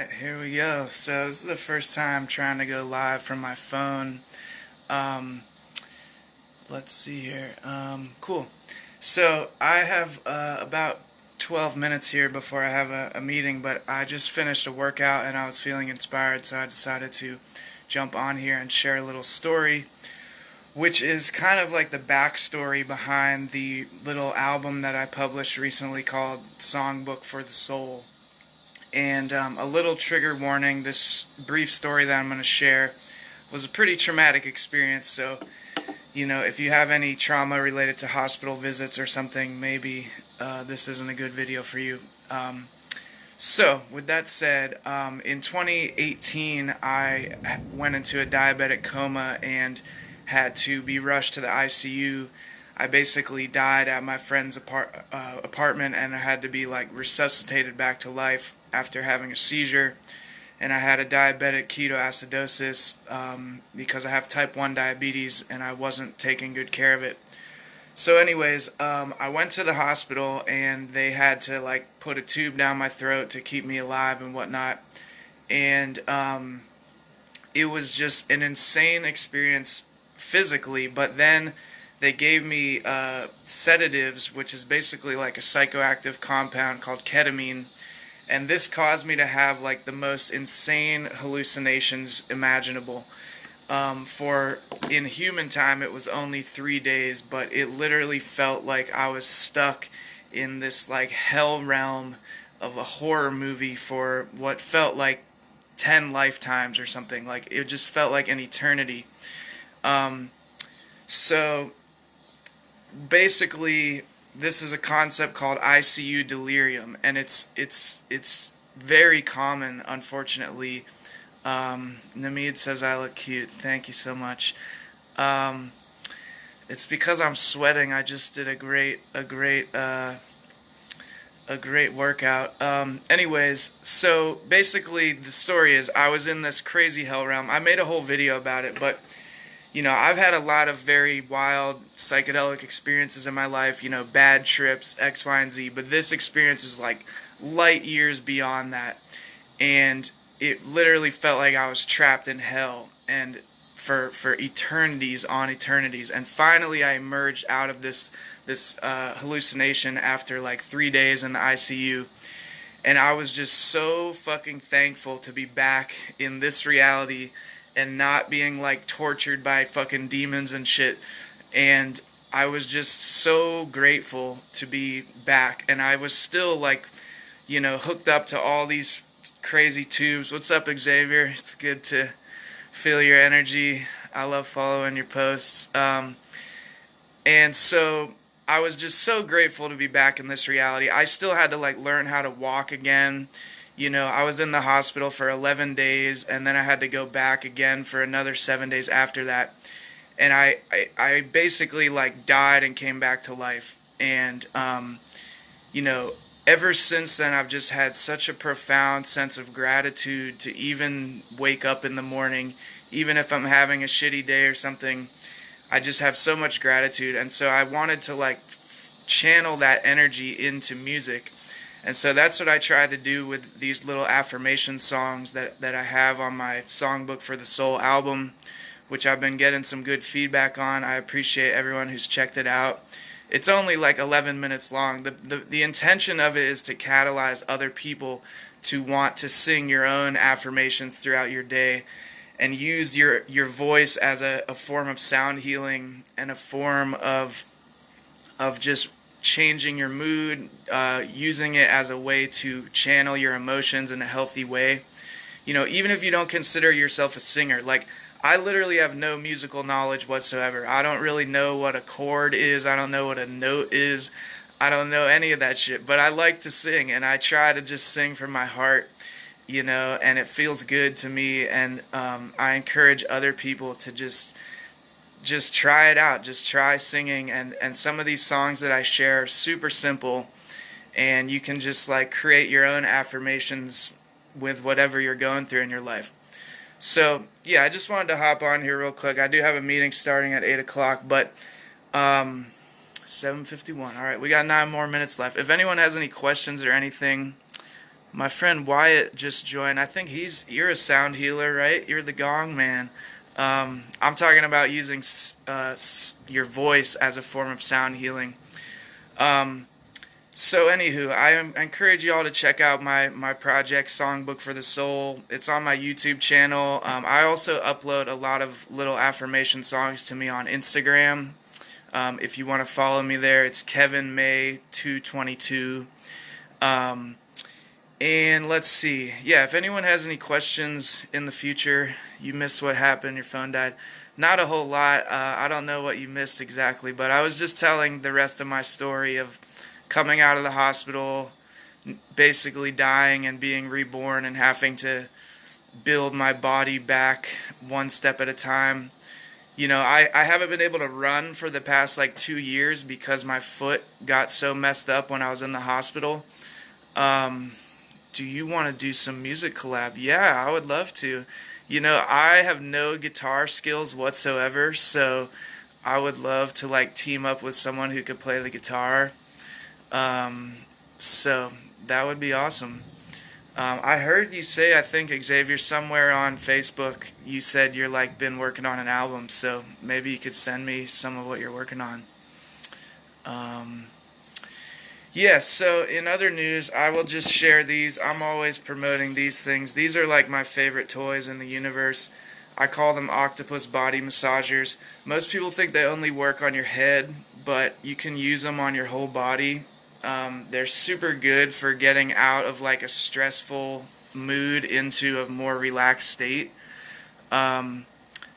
Alright, here we go. So this is the first time trying to go live from my phone. Um, let's see here. Cool. So I have about 12 minutes here before I have a meeting, but I just finished a workout and I was feeling inspired, so I decided to jump on here and share a little story, which is kind of like the backstory behind the little album that I published recently called Songbook for the Soul. And a little trigger warning, this brief story that I'm going to share was a pretty traumatic experience. So, if you have any trauma related to hospital visits or something, maybe this isn't a good video for you. So, with that said, in 2018, I went into a diabetic coma and had to be rushed to the ICU. I basically died at my friend's apartment, and I had to be resuscitated back to life after having a seizure. And I had a diabetic ketoacidosis because I have type 1 diabetes and I wasn't taking good care of it. So anyways, I went to the hospital and they had to put a tube down my throat to keep me alive and whatnot. And it was just an insane experience physically, but then they gave me sedatives, which is basically like a psychoactive compound called ketamine, and this caused me to have the most insane hallucinations imaginable. For in human time, it was only 3 days, but it literally felt like I was stuck in this hell realm of a horror movie for what felt like 10 lifetimes or something. It just felt like an eternity. So basically, this is a concept called ICU delirium, and it's very common, unfortunately. Namid says I look cute. Thank you so much. It's because I'm sweating. I just did a great workout. Anyways, so basically the story is I was in this crazy hell realm. I made a whole video about it, but I've had a lot of very wild psychedelic experiences in my life, bad trips, X, Y, and Z, but this experience is light years beyond that. And it literally felt like I was trapped in hell and for eternities on eternities. And finally I emerged out of this hallucination after 3 days in the ICU. And I was just so fucking thankful to be back in this reality and not being tortured by fucking demons and shit. And I was just so grateful to be back. And I was still hooked up to all these crazy tubes. What's up, Xavier? It's good to feel your energy. I love following your posts. And so I was just so grateful to be back in this reality. I still had to learn how to walk again. I was in the hospital for 11 days, and then I had to go back again for another 7 days after that. And I basically died and came back to life. And, ever since then, I've just had such a profound sense of gratitude to even wake up in the morning, even if I'm having a shitty day or something. I just have so much gratitude. And so I wanted to channel that energy into music. And so that's what I try to do with these little affirmation songs that I have on my Songbook for the Soul album, which I've been getting some good feedback on. I appreciate everyone who's checked it out. It's only 11 minutes long. The intention of it is to catalyze other people to want to sing your own affirmations throughout your day and use your voice as a form of sound healing and a form of just changing your mood, using it as a way to channel your emotions in a healthy way. Even if you don't consider yourself a singer, I literally have no musical knowledge whatsoever. I don't really know what a chord is. I don't know what a note is. I don't know any of that shit, but I like to sing, and I try to just sing from my heart, and it feels good to me, and I encourage other people to just try it out. Just try singing, and some of these songs that I share are super simple, and you can just create your own affirmations with whatever you're going through in your life. So yeah, I just wanted to hop on here real quick. I do have a meeting starting at 8 o'clock, but 7:51. All right, we got 9 more minutes left. If anyone has any questions or anything, My friend Wyatt just joined. I think you're a sound healer, right? You're the gong man. I'm talking about using your voice as a form of sound healing. Um, so anywho, I encourage you all to check out my project Songbook for the Soul. It's on my YouTube channel. I also upload a lot of little affirmation songs to me on Instagram. If you want to follow me there, it's Kevin May 222. And let's see. Yeah, if anyone has any questions in the future, you missed what happened, your phone died. Not a whole lot. I don't know what you missed exactly, but I was just telling the rest of my story of coming out of the hospital, basically dying and being reborn and having to build my body back one step at a time. I haven't been able to run for the past like 2 years because my foot got so messed up when I was in the hospital. Um, do you want to do some music collab? Yeah, I would love to. I have no guitar skills whatsoever, so I would love to like team up with someone who could play the guitar. Um, so that would be awesome. I heard you say, I think Xavier, somewhere on Facebook, you said you're like been working on an album, so maybe you could send me some of what you're working on. Um, Yes, so in other news, I will just share these. I'm always promoting these things. These are like my favorite toys in the universe. I call them octopus body massagers. Most people think they only work on your head, but you can use them on your whole body. They're super good for getting out of like a stressful mood into a more relaxed state. Um,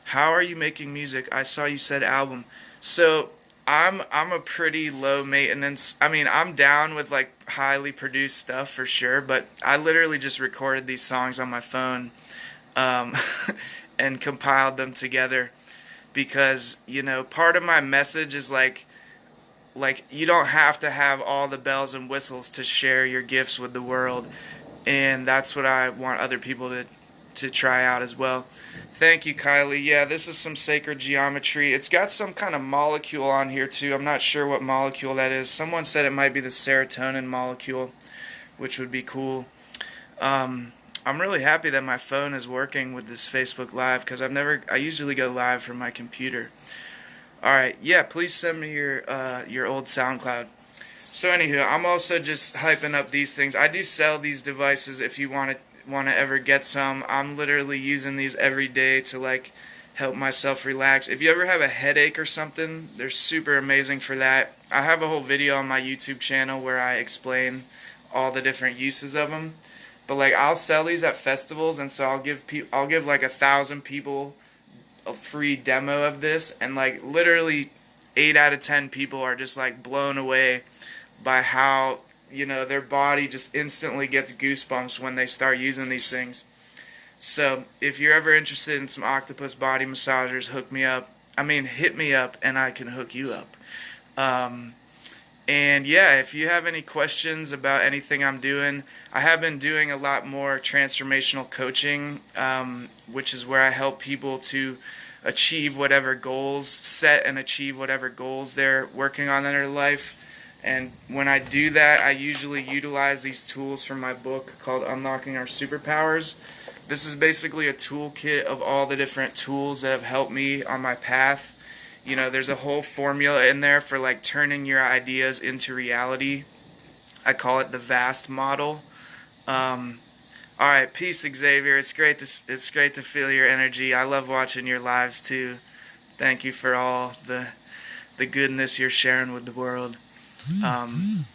how are you making music? I saw you said album. So I'm a pretty low maintenance. I mean, I'm down with like highly produced stuff for sure, but I literally just recorded these songs on my phone, um, and compiled them together because part of my message is like you don't have to have all the bells and whistles to share your gifts with the world, and that's what I want other people to try out as well. Thank you, Kylie. Yeah, this is some sacred geometry. It's got some kind of molecule on here too. I'm not sure what molecule that is. Someone said it might be the serotonin molecule, which would be cool. I'm really happy that my phone is working with this Facebook Live because I usually go live from my computer. All right, yeah, please send me your old SoundCloud. So anywho, I'm also just hyping up these things. I do sell these devices if you want to ever get some. I'm literally using these every day to like help myself relax. If you ever have a headache or something, they're super amazing for that. I have a whole video on my YouTube channel where I explain all the different uses of them. But like I'll sell these at festivals, and so I'll give like 1,000 people a free demo of this, and like literally 8 out of 10 people are just like blown away by how their body just instantly gets goosebumps when they start using these things. So if you're ever interested in some octopus body massagers, hook me up. I mean, hit me up and I can hook you up. Um, and yeah, if you have any questions about anything I'm doing, I have been doing a lot more transformational coaching, which is where I help people to achieve whatever goals, set and achieve whatever goals they're working on in their life. And when I do that, I usually utilize these tools from my book called Unlocking Our Superpowers. This is basically a toolkit of all the different tools that have helped me on my path. There's a whole formula in there for like turning your ideas into reality. I call it the VAST model. All right, peace, Xavier. It's great to feel your energy. I love watching your lives too. Thank you for all the goodness you're sharing with the world. Um,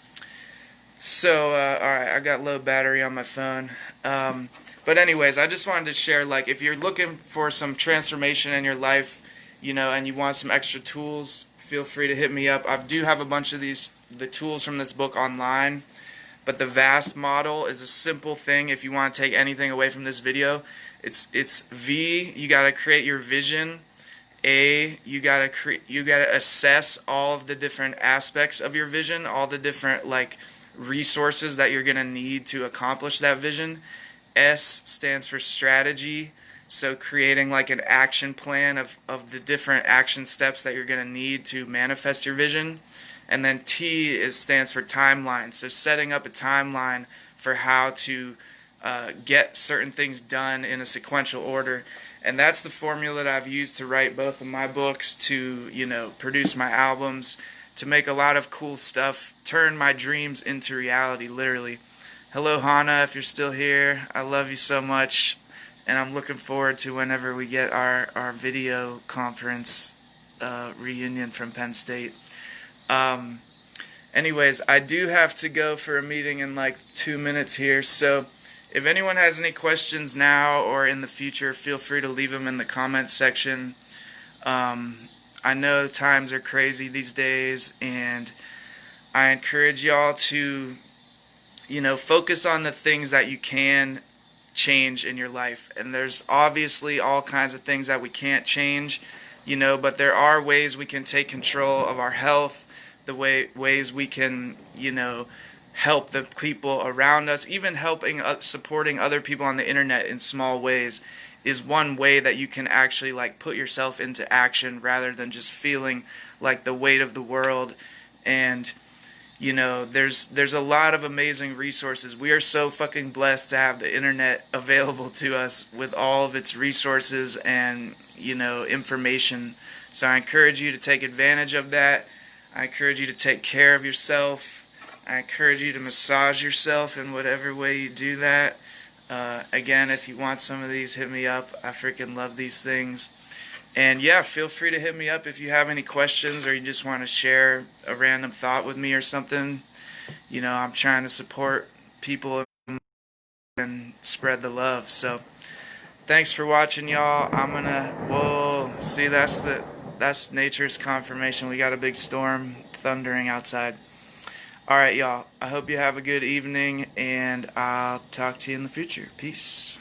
all right, I got low battery on my phone. But anyways, I just wanted to share, like, if you're looking for some transformation in your life, and you want some extra tools, feel free to hit me up. I do have a bunch of the tools from this book online, but the VAST model is a simple thing. If you want to take anything away from this video, it's V, you got to create your vision. A, you gotta assess all of the different aspects of your vision, all the different like resources that you're gonna need to accomplish that vision. S stands for strategy, so creating like an action plan of the different action steps that you're gonna need to manifest your vision. And then T stands for timeline, so setting up a timeline for how to get certain things done in a sequential order. And that's the formula that I've used to write both of my books, to, produce my albums, to make a lot of cool stuff, turn my dreams into reality, literally. Hello, Hannah, if you're still here. I love you so much. And I'm looking forward to whenever we get our video conference reunion from Penn State. Anyways, I do have to go for a meeting in like 2 minutes here, so if anyone has any questions now or in the future, feel free to leave them in the comments section. I know times are crazy these days, and I encourage y'all to, focus on the things that you can change in your life. And there's obviously all kinds of things that we can't change, but there are ways we can take control of our health, the ways we can, help the people around us. Even supporting other people on the internet in small ways is one way that you can actually like put yourself into action rather than just feeling like the weight of the world. And there's a lot of amazing resources. We are so fucking blessed to have the internet available to us with all of its resources and information. So I encourage you to take advantage of that. I encourage you to take care of yourself. I encourage you to massage yourself in whatever way you do that. Again, if you want some of these, hit me up. I freaking love these things. And yeah, feel free to hit me up if you have any questions or you just want to share a random thought with me or something. I'm trying to support people and spread the love. So thanks for watching, y'all. Whoa, see, that's nature's confirmation. We got a big storm thundering outside. Alright, y'all. I hope you have a good evening, and I'll talk to you in the future. Peace.